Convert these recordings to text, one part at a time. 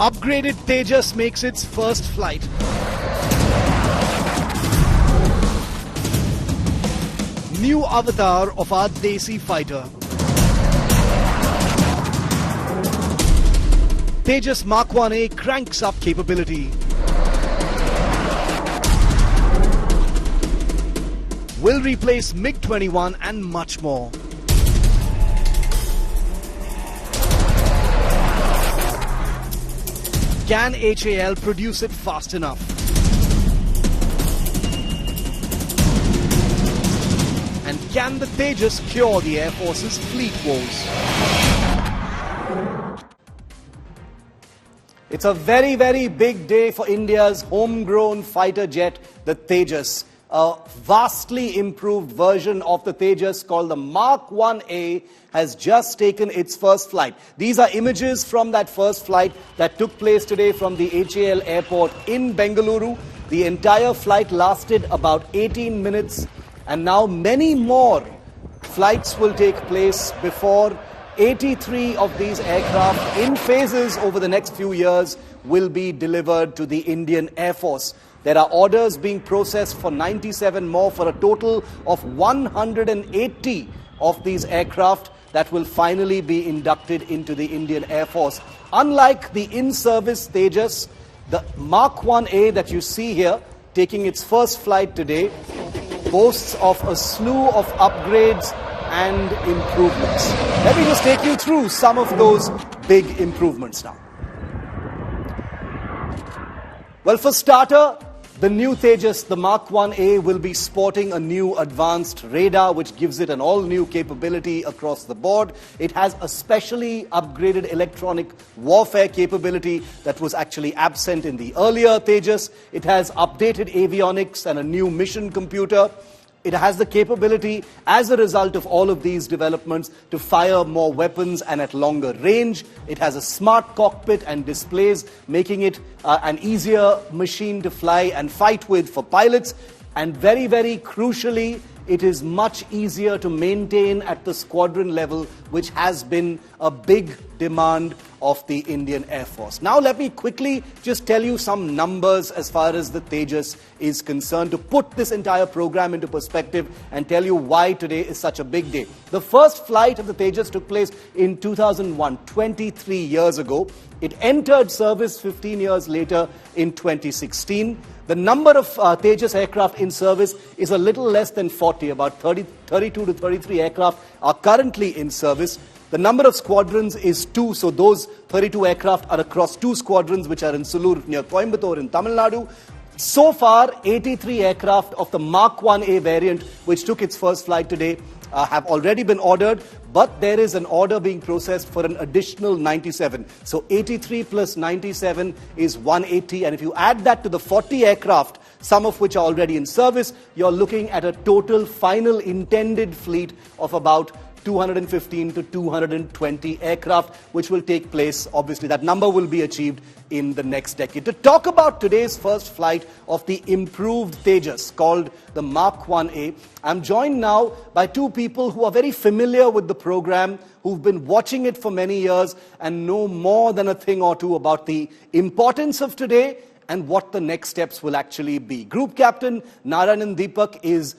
Upgraded Tejas makes its first flight. New avatar of our Desi fighter. Tejas Mark 1A cranks up capability. Will replace MiG-21 and much more. Can HAL produce it fast enough? And can the Tejas cure the Air Force's fleet woes? It's a very, very big day for India's homegrown fighter jet, the Tejas. A vastly improved version of the Tejas called the Mark 1A has just taken its first flight. These are images from that first flight that took place today from the HAL airport in Bengaluru. The entire flight lasted about 18 minutes, and now many more flights will take place before 83 of these aircraft in phases over the next few years will be delivered to the Indian Air Force. There are orders being processed for 97 more for a total of 180 of these aircraft that will finally be inducted into the Indian Air Force. Unlike the in-service Tejas, the Mark 1A that you see here taking its first flight today boasts of a slew of upgrades and improvements. Let me just take you through some of those big improvements now. Well, for starter, the new Tejas, the Mark 1A, will be sporting a new advanced radar which gives it an all-new capability across the board. It has a specially upgraded electronic warfare capability that was actually absent in the earlier Tejas. It has updated avionics and a new mission computer. It has the capability, as a result of all of these developments, to fire more weapons and at longer range. It has a smart cockpit and displays, making it an easier machine to fly and fight with for pilots. And very, very crucially, it is much easier to maintain at the squadron level, which has been a big demand of the Indian Air Force. Now let me quickly just tell you some numbers as far as the Tejas is concerned to put this entire program into perspective and tell you why today is such a big day. The first flight of the Tejas took place in 2001, 23 years ago. It entered service 15 years later in 2016. The number of Tejas aircraft in service is a little less than 40, about 32 to 33 aircraft are currently in service. The number of squadrons is 2, so those 32 aircraft are across 2 squadrons which are in Sulur near Coimbatore in Tamil Nadu. So far, 83 aircraft of the Mark 1A variant, which took its first flight today, have already been ordered, but there is an order being processed for an additional 97. So 83 plus 97 is 180, and if you add that to the 40 aircraft, some of which are already in service, you're looking at a total final intended fleet of about 215 to 220 aircraft, which will take place. Obviously, that number will be achieved in the next decade. To talk about today's first flight of the improved Tejas called the Mark 1A, I'm joined now by 2 people who are very familiar with the program, who've been watching it for many years and know more than a thing or two about the importance of today and what the next steps will actually be. Group Captain Maran Deepak is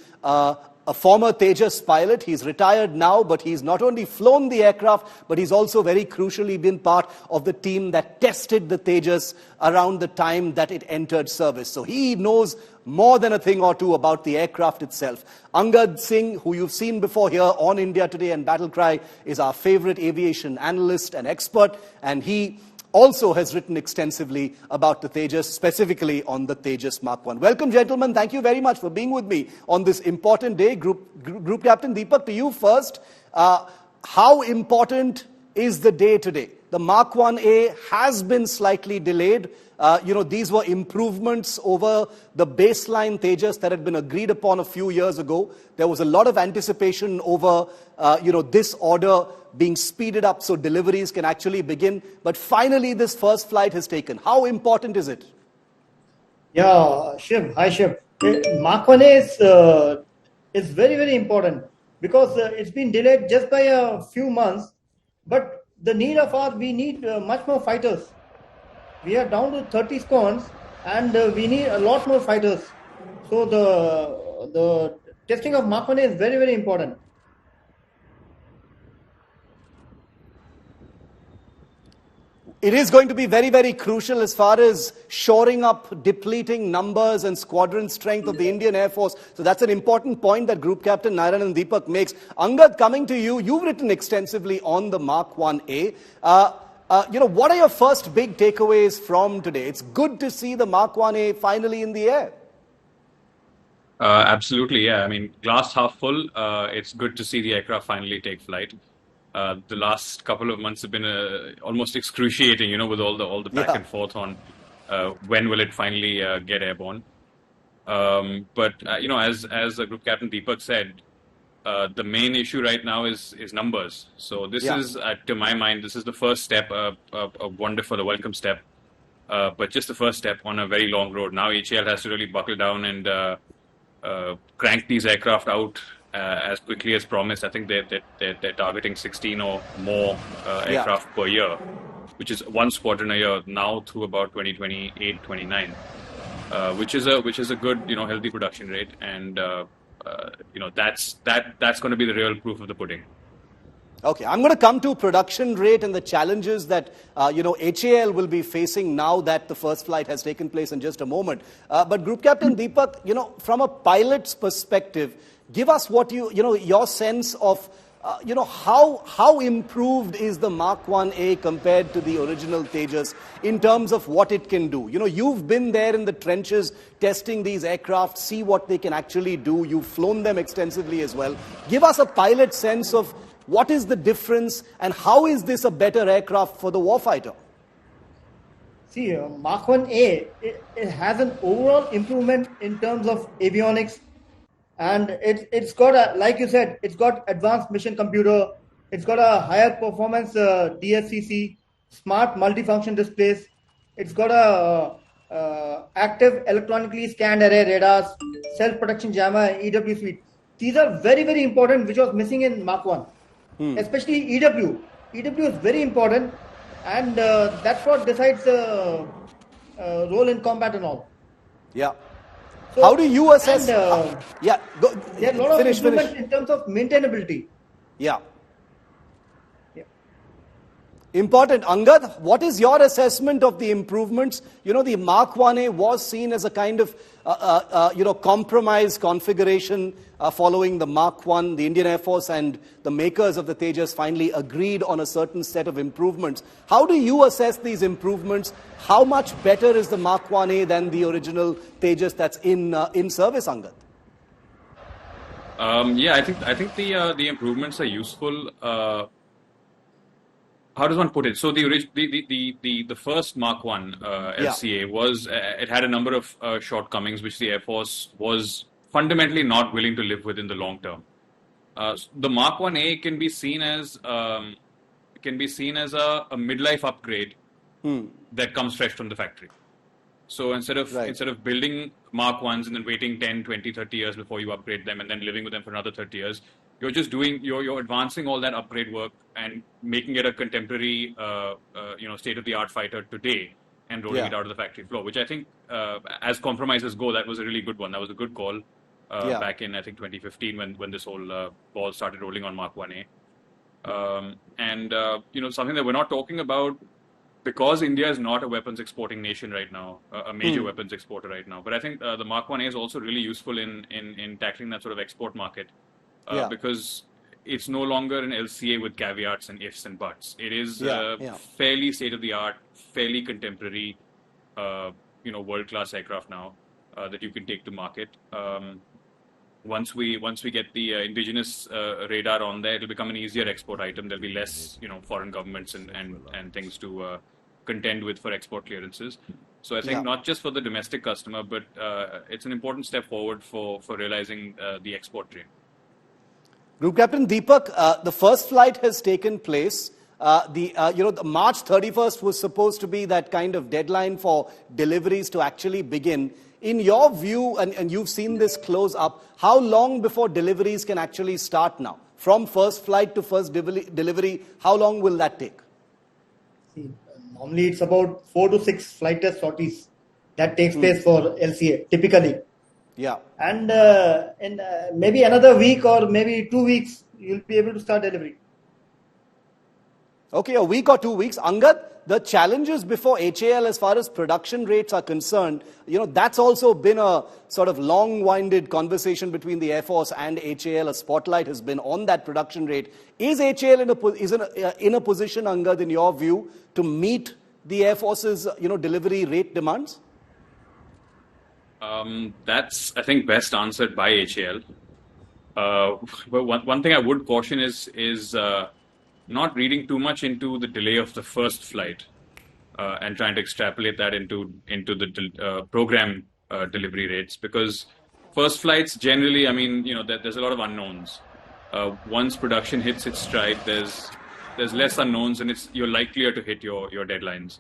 a former Tejas pilot. He's retired now, but he's not only flown the aircraft, but he's also very crucially been part of the team that tested the Tejas around the time that it entered service. So he knows more than a thing or two about the aircraft itself. Angad Singh, who you've seen before here on India Today and Battle Cry, is our favorite aviation analyst and expert, and he also has written extensively about the Tejas, specifically on the Tejas Mark 1. Welcome, gentlemen. Thank you very much for being with me on this important day. Group Captain Deepak, to you first. How important is the day today? The Mark 1A has been slightly delayed. These were improvements over the baseline Tejas that had been agreed upon a few years ago. There was a lot of anticipation over, this order being speeded up so deliveries can actually begin. But finally, this first flight has taken. How important is it? Yeah, Shiv. Hi, Shiv. Mark 1A is very, very important because it's been delayed just by a few months. But the need of we need much more fighters. We are down to 30 squadrons, and we need a lot more fighters. So the testing of Mark 1A is very, very important. It is going to be very, very crucial as far as shoring up depleting numbers and squadron strength of the Indian Air Force. So that's an important point that Group Captain Maran and Deepak makes. Angad, coming to you, you've written extensively on the Mark 1A. What are your first big takeaways from today? It's good to see the Mark 1A finally in the air. Absolutely, yeah. I mean, glass half full. It's good to see the aircraft finally take flight. The last couple of months have been almost excruciating, with all the back and forth on when will it finally get airborne. But as the Group Captain Deepak said, the main issue right now is numbers. So this is, to my mind, this is the first step, a wonderful, a welcome step, but just the first step on a very long road. Now HAL has to really buckle down and crank these aircraft out as quickly as promised. I think they're targeting 16 or more aircraft per year, which is one squadron a year now through about 2028, 29, which is a good, healthy production rate. And, that's going to be the real proof of the pudding. Okay, I'm going to come to production rate and the challenges that, HAL will be facing now that the first flight has taken place in just a moment. But Group Captain Deepak, from a pilot's perspective, give us what your sense of, how improved is the Mark 1A compared to the original Tejas in terms of what it can do? You've been there in the trenches testing these aircraft, see what they can actually do. You've flown them extensively as well. Give us a pilot sense of what is the difference and how is this a better aircraft for the warfighter? See, Mark 1A, it has an overall improvement in terms of avionics. And it's got like you said, it's got advanced mission computer. It's got a higher performance DSCC, smart multifunction displays. It's got a active electronically scanned array radars, self-protection jammer, EW suite. These are very, very important, which was missing in Mark 1. Especially EW. EW is very important, and that's what decides the role in combat and all. Yeah. So, how do you assess? There are a lot of improvements in terms of maintainability. Yeah. Important. Angad, what is your assessment of the improvements? The Mark 1A was seen as a kind of, compromise configuration following the Mark 1. The Indian Air Force and the makers of the Tejas finally agreed on a certain set of improvements. How do you assess these improvements? How much better is the Mark 1A than the original Tejas that's in service, Angad? I think the improvements are useful. How does one put it? So the first Mark 1 LCA was it had a number of shortcomings which the Air Force was fundamentally not willing to live with in the long term. The Mark 1A can be seen as a midlife upgrade that comes fresh from the factory. So instead of building Mark 1s and then waiting 10, 20, 30 years before you upgrade them and then living with them for another 30 years, you're just you're advancing all that upgrade work and making it a contemporary, state-of-the-art fighter today and rolling it out of the factory floor, which I think, as compromises go, that was a really good one. That was a good call back in, I think, 2015 when this whole ball started rolling on Mark 1A. Something that we're not talking about, because India is not a weapons exporting nation right now, a major weapons exporter right now. But I think the Mark 1A is also really useful in tackling that sort of export market. Because it's no longer an LCA with caveats and ifs and buts. It is fairly state-of-the-art, fairly contemporary, world-class aircraft now that you can take to market. Once we get the indigenous radar on there, it'll become an easier export item. There'll be less, foreign governments and things to contend with for export clearances. So I think not just for the domestic customer, but it's an important step forward for realizing the export dream. Group Captain Deepak, the first flight has taken place. The March 31st was supposed to be that kind of deadline for deliveries to actually begin. In your view, and you've seen this close up, how long before deliveries can actually start now? From first flight to first delivery, how long will that take? See, Normally, it's about 4 to 6 flight test sorties that takes place for LCA typically. Yeah. And in maybe another week or maybe 2 weeks, you'll be able to start delivery. Okay, a week or 2 weeks. Angad, the challenges before HAL as far as production rates are concerned, that's also been a sort of long-winded conversation between the Air Force and HAL. A spotlight has been on that production rate. Is HAL in a position, Angad, in your view, to meet the Air Force's, delivery rate demands? That's, I think, best answered by HAL. But one thing I would caution is not reading too much into the delay of the first flight and trying to extrapolate that into the program delivery rates, because first flights generally, I mean, there's a lot of unknowns. Once production hits its stride, there's less unknowns, and you're likelier to hit your deadlines.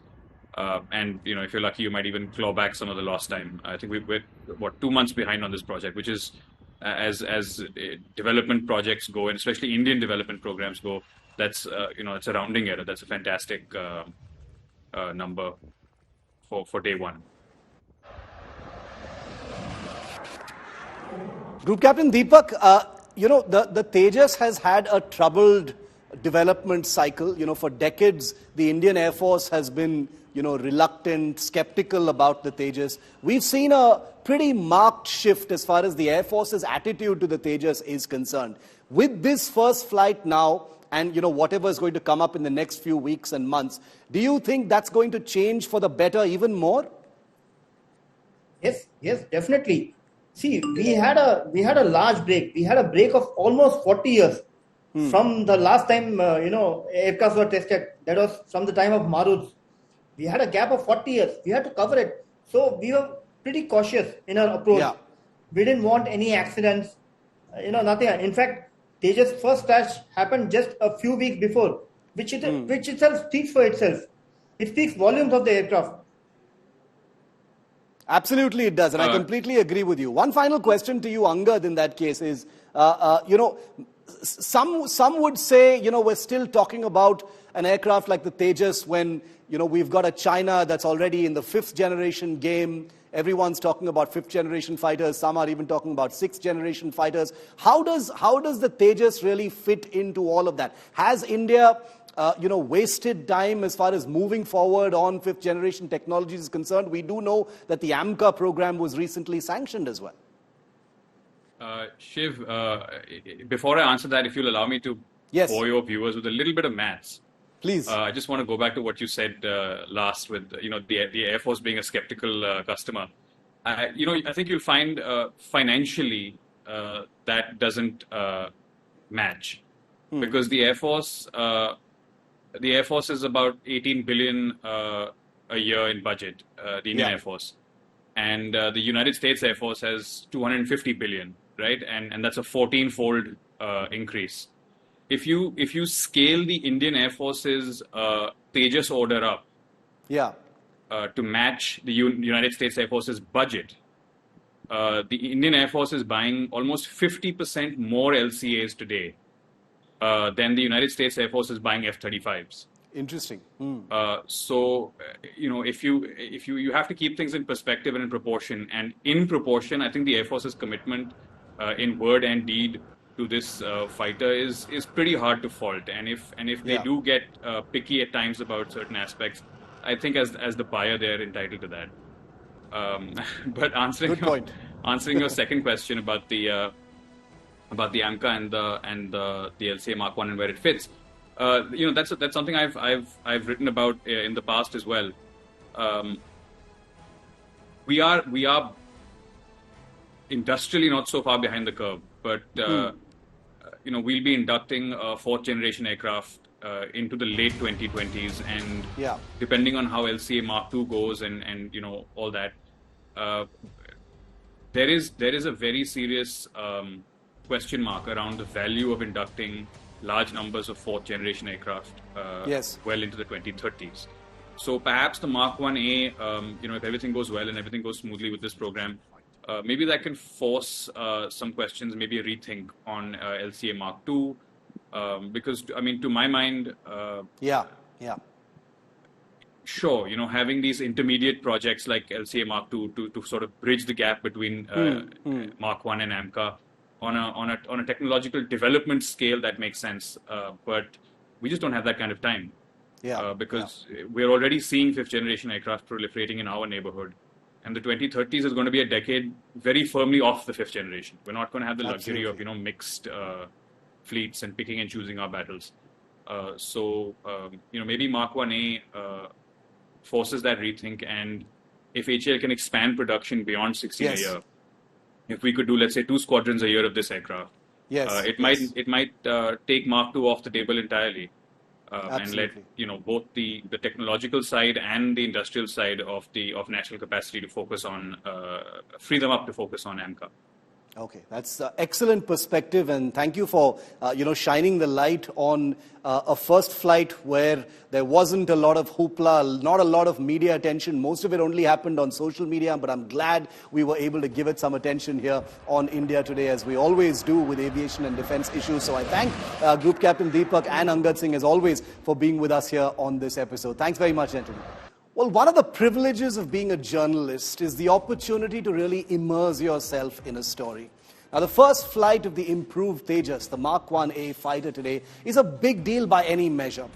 And if you're lucky, you might even claw back some of the lost time. I think we're 2 months behind on this project, which is as development projects go, and especially Indian development programs go. That's it's a rounding error. That's a fantastic number for day one. Group Captain Deepak, the Tejas has had a troubled development cycle. For decades, the Indian Air Force has been, reluctant, skeptical about the Tejas. We've seen a pretty marked shift as far as the Air Force's attitude to the Tejas is concerned. With this first flight now, and whatever is going to come up in the next few weeks and months, do you think that's going to change for the better even more? Yes, definitely. See, we had a large break. We had a break of almost 40 years from the last time aircraft were tested. That was from the time of Maruns. We had a gap of 40 years. We had to cover it. So we were pretty cautious in our approach. Yeah. We didn't want any accidents. Nothing. In fact, Tejas' first crash happened just a few weeks before, which itself speaks for itself. It speaks volumes of the aircraft. Absolutely, it does, and I completely agree with you. One final question to you, Angad, in that case is, some would say, we're still talking about an aircraft like the Tejas when, we've got a China that's already in the 5th generation game. Everyone's talking about 5th generation fighters. Some are even talking about 6th generation fighters. How does the Tejas really fit into all of that? Has India wasted time as far as moving forward on 5th generation technologies is concerned? We do know that the AMCA program was recently sanctioned as well. Shiv, before I answer that, if you'll allow me to bore your viewers with a little bit of maths. Please. I just want to go back to what you said last with, the Air Force being a skeptical customer. I think you'll find financially that doesn't match, because the Air Force is about 18 billion a year in budget, the Indian Air Force. And the United States Air Force has 250 billion, right? And that's a 14-fold increase. If you scale the Indian Air Force's Tejas order up to match the United States Air Force's budget, the Indian Air Force is buying almost 50% more LCAs today than the United States Air Force is buying F-35s. Interesting. So, if you have to keep things in perspective and in proportion. And in proportion, I think the Air Force's commitment in word and deed to this fighter is pretty hard to fault. And if they do get picky at times about certain aspects, I think as the buyer, they're entitled to that. But answering your second question about the AMCA and the LCA Mark 1 and where it fits. That's something I've written about in the past as well. We are industrially not so far behind the curve, but we'll be inducting a 4th generation aircraft into the late 2020s, and depending on how LCA Mark 2 goes and all that, there is a very serious question mark around the value of inducting large numbers of 4th generation aircraft well into the 2030s. So perhaps the Mark 1A, if everything goes well and everything goes smoothly with this program, maybe that can force some questions, maybe a rethink on LCA Mark 2, because, to my mind, sure, having these intermediate projects like LCA Mark II to sort of bridge the gap between Mark I and AMCA on a technological development scale that makes sense. But we just don't have that kind of time. Because we're already seeing fifth generation aircraft proliferating in our neighborhood. And the 2030s is going to be a decade very firmly off the fifth generation. We're not going to have the luxury of, mixed fleets and picking and choosing our battles. So maybe Mark 1A forces that rethink. And if HAL can expand production beyond 16 a year, if we could do, let's say, 2 squadrons a year of this aircraft, it might take Mark 2 off the table entirely. And let both the technological side and the industrial side of national capacity to focus on free them up to focus on AMCA. Okay, that's excellent perspective, and thank you for shining the light on a first flight where there wasn't a lot of hoopla, not a lot of media attention. Most of it only happened on social media, but I'm glad we were able to give it some attention here on India Today, as we always do with aviation and defense issues. So I thank Group Captain Deepak and Angad Singh, as always, for being with us here on this episode. Thanks very much, gentlemen. Well, one of the privileges of being a journalist is the opportunity to really immerse yourself in a story. Now, the first flight of the improved Tejas, the Mark 1A fighter today, is a big deal by any measure.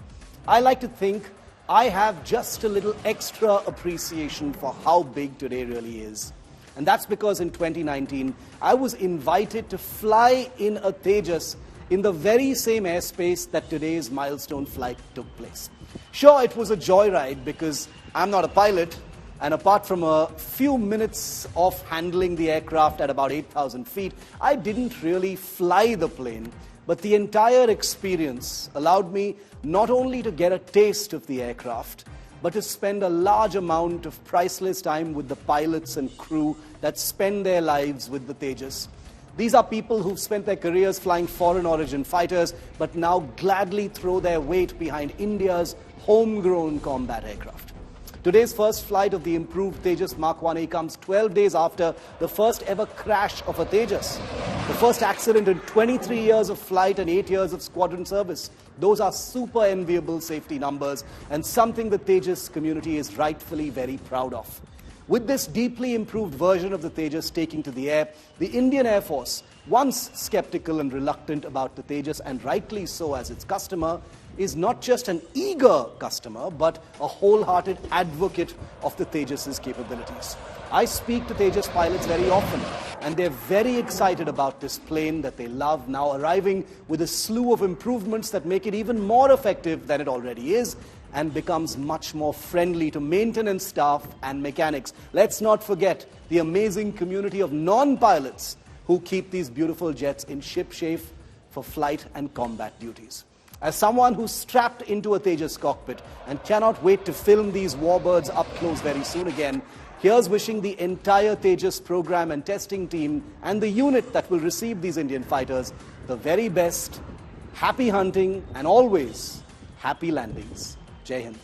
I like to think I have just a little extra appreciation for how big today really is. And that's because in 2019, I was invited to fly in a Tejas in the very same airspace that today's milestone flight took place. Sure, it was a joyride because I'm not a pilot, and apart from a few minutes of handling the aircraft at about 8,000 feet, I didn't really fly the plane. But the entire experience allowed me not only to get a taste of the aircraft, but to spend a large amount of priceless time with the pilots and crew that spend their lives with the Tejas. These are people who've spent their careers flying foreign origin fighters, but now gladly throw their weight behind India's homegrown combat aircraft. Today's first flight of the improved Tejas Mark 1A comes 12 days after the first ever crash of a Tejas. The first accident in 23 years of flight and 8 years of squadron service. Those are super enviable safety numbers and something the Tejas community is rightfully very proud of. With this deeply improved version of the Tejas taking to the air, the Indian Air Force, once skeptical and reluctant about the Tejas, and rightly so as its customer, is not just an eager customer, but a wholehearted advocate of the Tejas' capabilities. I speak to Tejas pilots very often, and they're very excited about this plane that they love, now arriving with a slew of improvements that make it even more effective than it already is, and becomes much more friendly to maintenance staff and mechanics. Let's not forget the amazing community of non-pilots who keep these beautiful jets in shipshape for flight and combat duties. As someone who's strapped into a Tejas cockpit and cannot wait to film these warbirds up close very soon again, here's wishing the entire Tejas program and testing team and the unit that will receive these Indian fighters the very best, happy hunting, and always happy landings. Jai Hind.